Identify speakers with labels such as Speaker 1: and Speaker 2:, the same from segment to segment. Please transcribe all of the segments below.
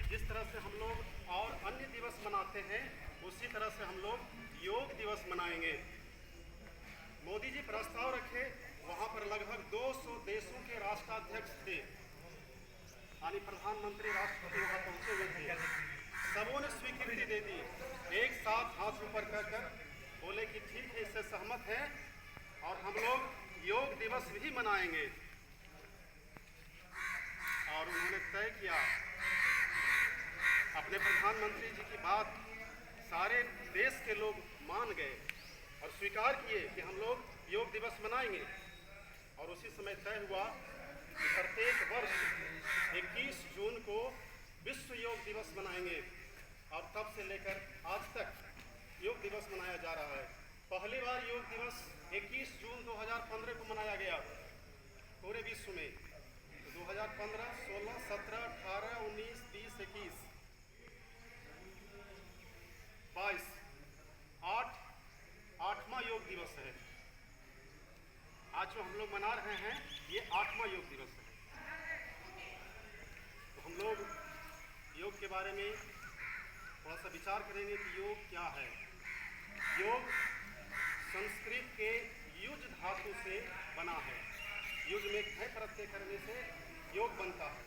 Speaker 1: जिस तरह से हम लोग और अन्य दिवस मनाते हैं उसी तरह से हम लोग योग दिवस मनाएंगे। मोदी जी प्रस्ताव रखे, वहां पर लगभग 200 देशों के राष्ट्राध्यक्ष थे, यानी प्रधानमंत्री राष्ट्रपति वहां पहुंचे हुए थे। सबों ने स्वीकृति दे दी, एक साथ हाथ ऊपर कर बोले कि ठीक है, इससे सहमत है और हम लोग योग दिवस भी मनाएंगे। और उन्होंने तय किया, अपने प्रधानमंत्री जी की बात सारे देश के लोग मान गए और स्वीकार किए कि हम लोग योग दिवस मनाएंगे। और उसी समय तय हुआ कि प्रत्येक वर्ष 21 जून को विश्व योग दिवस मनाएंगे और तब से लेकर आज तक योग दिवस मनाया जा रहा है। पहली बार योग दिवस 21 जून 2015 को मनाया गया पूरे विश्व में। 2015, 16, 17, 18, 19, 20, 21, 22, 8वां योग दिवस है। आज जो हम लोग मना रहे हैं ये 8वां योग दिवस है। तो हम लोग योग के बारे में थोड़ा सा विचार करेंगे कि योग क्या है। योग संस्कृत के युज धातु से बना है। युज में घय प्रत्यय करने से योग बनता है।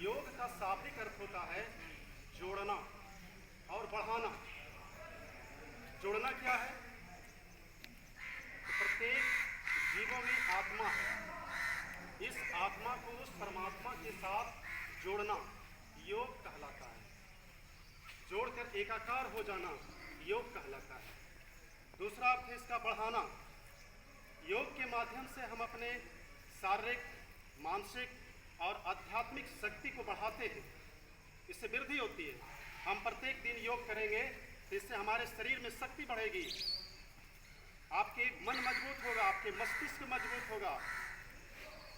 Speaker 1: योग का शाब्दिक अर्थ होता है जोड़ना और बढ़ाना। जोड़ना क्या है? तो प्रत्येक जीवों में आत्मा है, इस आत्मा को उस परमात्मा के साथ जोड़ना योग कहलाता है। जोड़कर एकाकार हो जाना योग कहलाता है। दूसरा अर्थ है इसका बढ़ाना। योग के माध्यम से हम अपने शारीरिक, मानसिक और आध्यात्मिक शक्ति को बढ़ाते हैं, इससे वृद्धि होती है। हम प्रत्येक दिन योग करेंगे तो इससे हमारे शरीर में शक्ति बढ़ेगी, आपके मन मजबूत होगा, आपके मस्तिष्क मजबूत होगा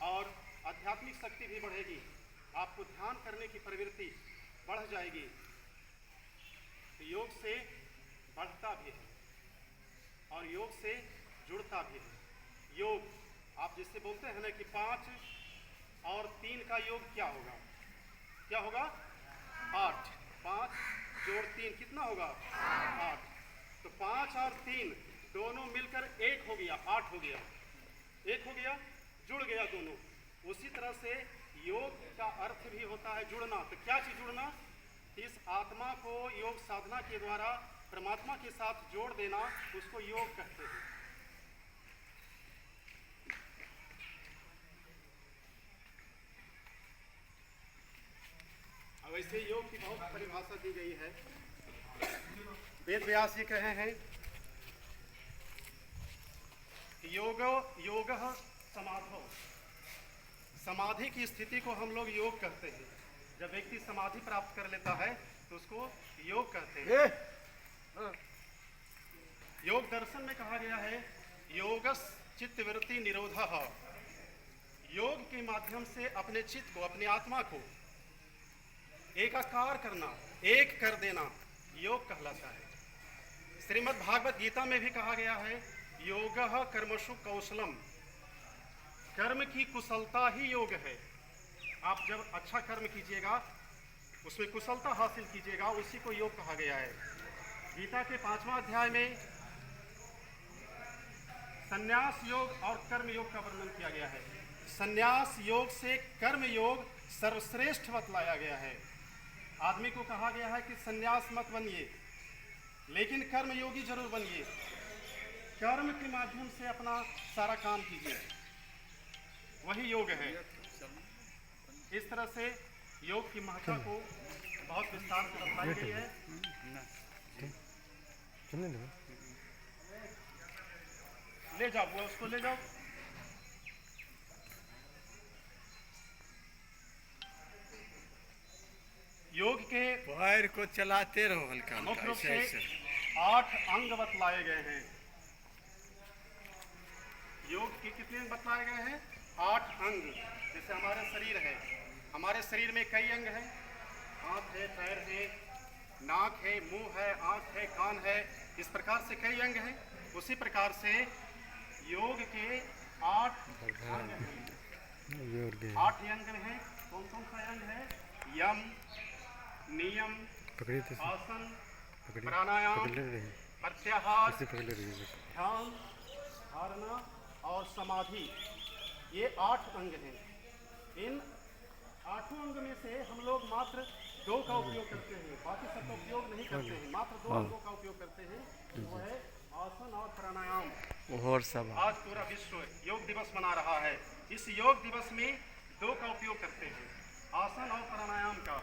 Speaker 1: और आध्यात्मिक शक्ति भी बढ़ेगी। आपको ध्यान करने की प्रवृत्ति बढ़ जाएगी। तो योग से बढ़ता भी है और योग से जुड़ता भी है। योग आप जिससे बोलते हैं ना कि 5 और 3 का योग क्या होगा? क्या होगा? 8। 5 जोड़ 3 कितना होगा? 8। तो 5 और 3 दोनों मिलकर 1 हो गया, 8 हो गया। 1 हो गया, जुड़ गया दोनों। उसी तरह से योग का अर्थ भी होता है जुड़ना। तो क्या चीज जुड़ना? इस आत्मा को योग साधना के द्वारा परमात्मा के साथ जोड़ देना, उसको योग कहते हैं। अब ऐसे योग की बहुत परिभाषा दी गई है। वेद व्यास जी कहे हैं कि योग समाधो, समाधि की स्थिति को हम लोग योग कहते हैं। जब व्यक्ति समाधि प्राप्त कर लेता है तो उसको योग कहते हैं। योग दर्शन में कहा गया है योगस चित्तवृत्ति निरोधः। योग के माध्यम से अपने चित्त को, अपनी आत्मा को एकाकार करना, एक कर देना योग कहलाता है। श्रीमद् भागवत गीता में भी कहा गया है योगः कर्मसु कौशलम, कर्म की कुशलता ही योग है। आप जब अच्छा कर्म कीजिएगा, उसमें कुशलता हासिल कीजिएगा, उसी को योग कहा गया है। गीता के 5वां अध्याय में संन्यास योग और कर्म योग का वर्णन किया गया है। संन्यास योग से कर्म योग सर्वश्रेष्ठ बतलाया गया है। आदमी को कहा गया है कि संन्यास मत बनिए, लेकिन कर्म योगी जरूर बनिए। कर्म के माध्यम से अपना सारा काम कीजिए, वही योग है। इस तरह से योग की महत्ता को बहुत विस्तार से बताई गई है। ले जाओ, वो उसको ले जाओ। योग के
Speaker 2: पैर को चलाते रहो हल्का
Speaker 1: मुख्य रूप
Speaker 2: हल्का,
Speaker 1: से
Speaker 2: ऐसे
Speaker 1: 8 अंग बतलाए गए हैं। योग के कितने अंग बतलाए गए हैं? 8 अंग। जैसे हमारा शरीर है, हमारे शरीर में कई अंग हैं। हाथ है, पैर है, नाक है, मुंह है, आँख है, कान है, इस प्रकार से कई अंग हैं। उसी प्रकार से योग के 8 अंग हैं। 8 अंग हैं। कौन कौन सा अंग है? यम, नियम,
Speaker 2: पकड़िए तो
Speaker 1: आसन,
Speaker 2: पकड़िए
Speaker 1: प्राणायाम,
Speaker 2: पकड़ ले रही
Speaker 1: प्रत्याहार,
Speaker 2: ऐसे पकड़ ले रही है।
Speaker 1: ध्यान, धारणा और समाधि, ये 8 अंग हैं। इन 8 अंग में से हम लोग मात्र 2 का उपयोग करते हैं, बाकी सबका उपयोग नहीं करते हैं। मात्र 2 अंगों का उपयोग करते हैं, वो है आसन और प्राणायाम।
Speaker 2: और सब
Speaker 1: आज पूरा विश्व योग दिवस मना रहा है। इस योग दिवस में 2 का उपयोग करते हैं, आसन और प्राणायाम का।